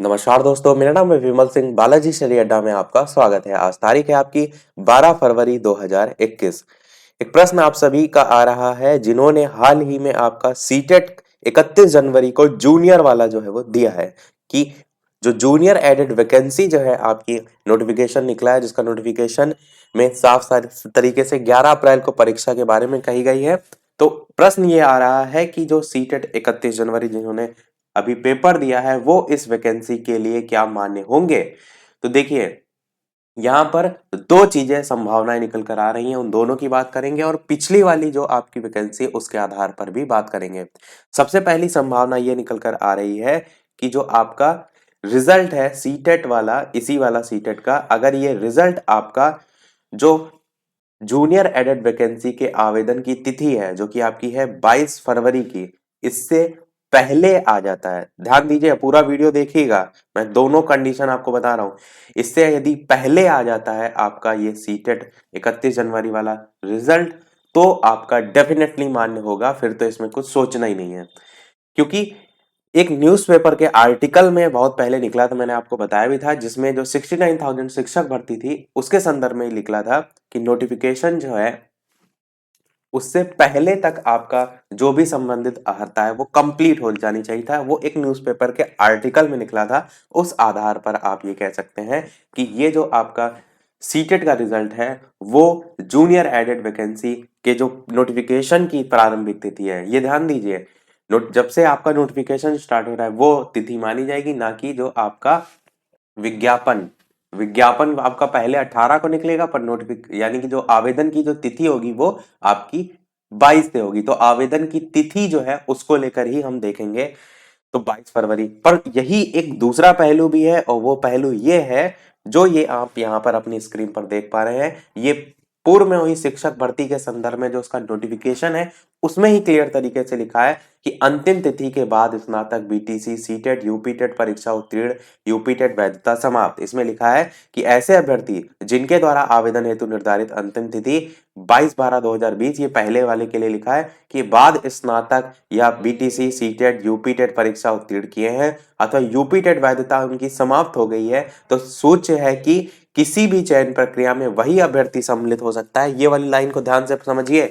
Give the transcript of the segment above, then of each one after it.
नमस्कार दोस्तों, मेरा नाम है विमल सिंह। बालाजी स्टडी अड्डा में आपका स्वागत है। आज तारीख है आपकी 12 फरवरी 2021। एक प्रश्न आप सभी का आ रहा है जिन्होंने हाल ही में आपका सीटेट 31 जनवरी को जूनियर वाला जो है वो दिया है कि जो जूनियर एडेड वैकेंसी जो है आपकी नोटिफिकेशन निकला है, जिसका नोटिफिकेशन में साफ साफ तरीके से 11 अप्रैल को परीक्षा के बारे में कही गई है। तो प्रश्न ये आ रहा है कि जो सीटेट 31 जनवरी जिन्होंने अभी पेपर दिया है वो इस वैकेंसी के लिए क्या मान्य होंगे। तो देखिए, यहाँ पर दो चीजें संभावनाएं निकल कर आ रही हैं, उन दोनों की बात करेंगे और पिछली वाली जो आपकी वैकेंसी उसके आधार पर भी बात करेंगे। सबसे पहली संभावना ये निकल कर आ रही है कि जो आपका रिजल्ट है सीटेट वाला, इसी वाला सीटेट का, अगर ये रिजल्ट आपका जो जूनियर एडेड वैकेंसी के आवेदन की तिथि है जो कि आपकी है 22 फरवरी की, इससे पहले आ जाता है। ध्यान दीजिए, पूरा वीडियो देखिएगा, मैं दोनों कंडीशन आपको बता रहा हूं। इससे यदि पहले आ जाता है आपका ये सीटेट 31 जनवरी वाला रिजल्ट, तो आपका डेफिनेटली मान्य होगा, फिर तो इसमें कुछ सोचना ही नहीं है। क्योंकि एक न्यूज़पेपर के आर्टिकल में बहुत पहले निकला था, मैंने आपको बताया भी था, जिसमें जो 69,000 शिक्षक भर्ती थी उसके संदर्भ में निकला था कि नोटिफिकेशन जो है उससे पहले तक आपका जो भी संबंधित अर्हता है वो कंप्लीट हो जानी चाहिए था। वो एक न्यूज़पेपर के आर्टिकल में निकला था। उस आधार पर आप ये कह सकते हैं कि ये जो आपका सीटेट का रिजल्ट है वो जूनियर एडेड वैकेंसी के जो नोटिफिकेशन की प्रारंभिक तिथि है, ये ध्यान दीजिए, नोट जब से आपका नोटिफिकेशन स्टार्ट हो रहा है वो तिथि मानी जाएगी, ना कि जो आपका विज्ञापन विज्ञापन आपका पहले 18 को निकलेगा, पर नोटिफिक यानी कि जो आवेदन की जो तिथि होगी वो आपकी 22 से होगी। तो आवेदन की तिथि जो है उसको लेकर ही हम देखेंगे। तो 22 फरवरी पर यही एक दूसरा पहलू भी है, और वो पहलू ये है जो ये आप यहाँ पर अपनी स्क्रीन पर देख पा रहे हैं। ये पूर्व में हुई शिक्षक भर्ती के संदर्भ में जो उसका नोटिफिकेशन है उसमें ही क्लियर तरीके से लिखा है कि अंतिम तिथि के बाद स्नातक बीटीसी सीटेट यूपीटेट परीक्षा उत्तीर्ण यूपीटेट वैधता समाप्त। इसमें लिखा है कि ऐसे अभ्यर्थी जिनके द्वारा आवेदन हेतु निर्धारित अंतिम तिथि 22/12/2020, ये पहले वाले के लिए लिखा है कि बाद स्नातक या बीटीसी सीटेट यूपीटेट परीक्षा उत्तीर्ण किए हैं अथवा यूपीटेट वैधता उनकी समाप्त हो गई है, तो सूच्य है कि किसी भी चयन प्रक्रिया में वही अभ्यर्थी सम्मिलित हो सकता है। ये वाली लाइन को ध्यान से समझिए।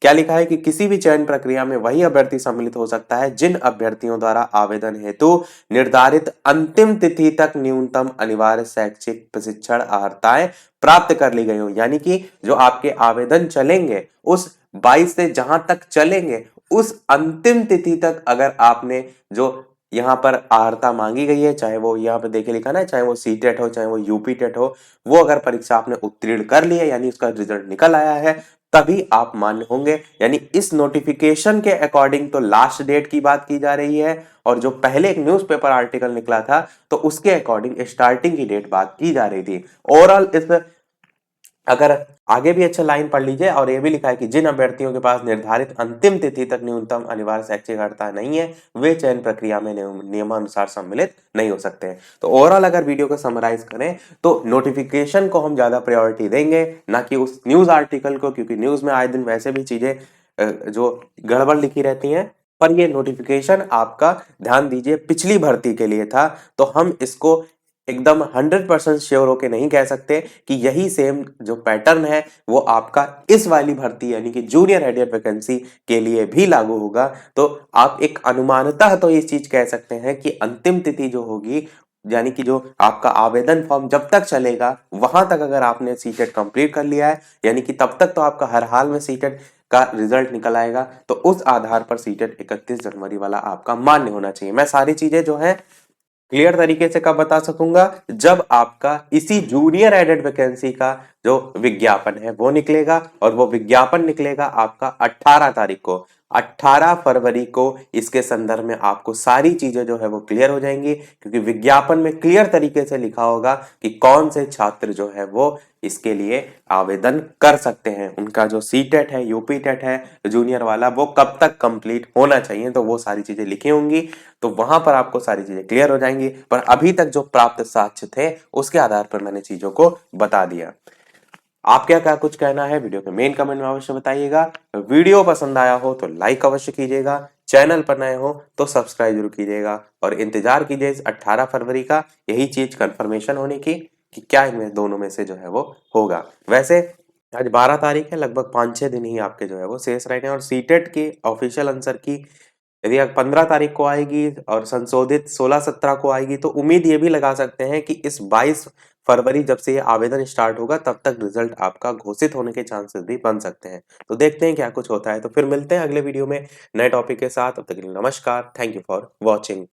क्या लिखा है कि किसी भी चयन प्रक्रिया में वही अभ्यर्थी सम्मिलित हो सकता है जिन अभ्यर्थियों द्वारा आवेदन हेतु निर्धारित अंतिम तिथि तक न्यूनतम अनिवार्य शैक्षिक प्रशिक्षण अर्हताएं प्राप्त कर ली गई हो। यानी कि जो आपके आवेदन चलेंगे उस 22 से जहां तक चलेंगे उस अंतिम तिथि तक अगर आपने जो यहाँ पर अर्हता मांगी गई है, चाहे वो यहाँ पे देखे लिखा ना, चाहे वो सीटेट हो चाहे वो यूपीटेट हो, वो अगर परीक्षा आपने उत्तीर्ण कर ली है यानी उसका रिजल्ट निकल आया है, तभी आप मान्य होंगे। यानी इस नोटिफिकेशन के अकॉर्डिंग तो लास्ट डेट की बात की जा रही है, और जो पहले एक न्यूज़पेपर आर्टिकल निकला था तो उसके अकॉर्डिंग स्टार्टिंग की डेट बात की जा रही थी। ओवरऑल इस अगर आगे भी अच्छा लाइन पढ़ लीजिए, और ये भी लिखा है कि जिन अभ्यर्थियों के पास निर्धारित अंतिम तिथि तक न्यूनतम अनिवार्य शैक्षिक अर्हता नहीं है वे चयन प्रक्रिया में नियमानुसार सम्मिलित नहीं हो सकते हैं। तो ओवरऑल अगर वीडियो को समराइज करें तो नोटिफिकेशन को हम ज्यादा प्रायोरिटी देंगे, ना कि उस न्यूज आर्टिकल को, क्योंकि न्यूज में आए दिन वैसे भी चीजें जो गड़बड़ लिखी रहती हैं। पर ये नोटिफिकेशन आपका ध्यान दीजिए पिछली भर्ती के लिए था, तो हम इसको एकदम 100% श्योर होके नहीं कह सकते कि यही सेम जो पैटर्न है वो आपका इस वाली भर्ती यानी कि जूनियर एडेड वैकेंसी के लिए भी लागू होगा। तो आप एक अनुमानतः तो इस चीज कह सकते हैं कि अंतिम तिथि जो होगी, यानी कि जो आपका आवेदन फॉर्म जब तक चलेगा वहां तक अगर आपने सीटेट कंप्लीट कर लिया है, यानी कि तब तक तो आपका हर हाल में सीटेट का रिजल्ट निकल आएगा, तो उस आधार पर सीटेट 31 जनवरी वाला आपका मान्य होना चाहिए। मैं सारी चीजें जो है क्लियर तरीके से कब बता सकूंगा, जब आपका इसी जूनियर एडेड वैकेंसी का जो विज्ञापन है वो निकलेगा, और वो विज्ञापन निकलेगा आपका 18 तारीख को। 18 फरवरी को इसके संदर्भ में आपको सारी चीजें जो है वो क्लियर हो जाएंगी, क्योंकि विज्ञापन में क्लियर तरीके से लिखा होगा कि कौन से छात्र जो है वो इसके लिए आवेदन कर सकते हैं, उनका जो सीटेट है यूपीटेट है जूनियर वाला वो कब तक कंप्लीट होना चाहिए, तो वो सारी चीजें लिखी होंगी। तो वहां पर आपको सारी चीजें क्लियर हो जाएंगी। पर अभी तक जो प्राप्त साक्ष्य थे उसके आधार पर मैंने चीजों को बता दिया। आप क्या कुछ कहना है वीडियो के मेन कमेंट में अवश्य बताइएगा। वीडियो पसंद आया हो तो लाइक अवश्य कीजिएगा, चैनल पर नए हो तो सब्सक्राइब जरूर कीजिएगा और इंतजार कीजिए इस 18 फरवरी का यही चीज कंफर्मेशन होने की कि क्या इनमें दोनों में से जो है वो होगा। वैसे आज 12 तारीख है, लगभग 5-6 दिन ही आपके जो है वो शेष रह गए और सीटेट के ऑफिशियल आंसर की यदि 15 तारीख को आएगी और संशोधित 16-17 को आएगी तो उम्मीद ये भी लगा सकते हैं कि इस 22 फरवरी जब से ये आवेदन स्टार्ट होगा तब तक रिजल्ट आपका घोषित होने के चांसेस भी बन सकते हैं। तो देखते हैं क्या कुछ होता है। तो फिर मिलते हैं अगले वीडियो में नए टॉपिक के साथ। तब तक के लिए नमस्कार। Thank you for watching.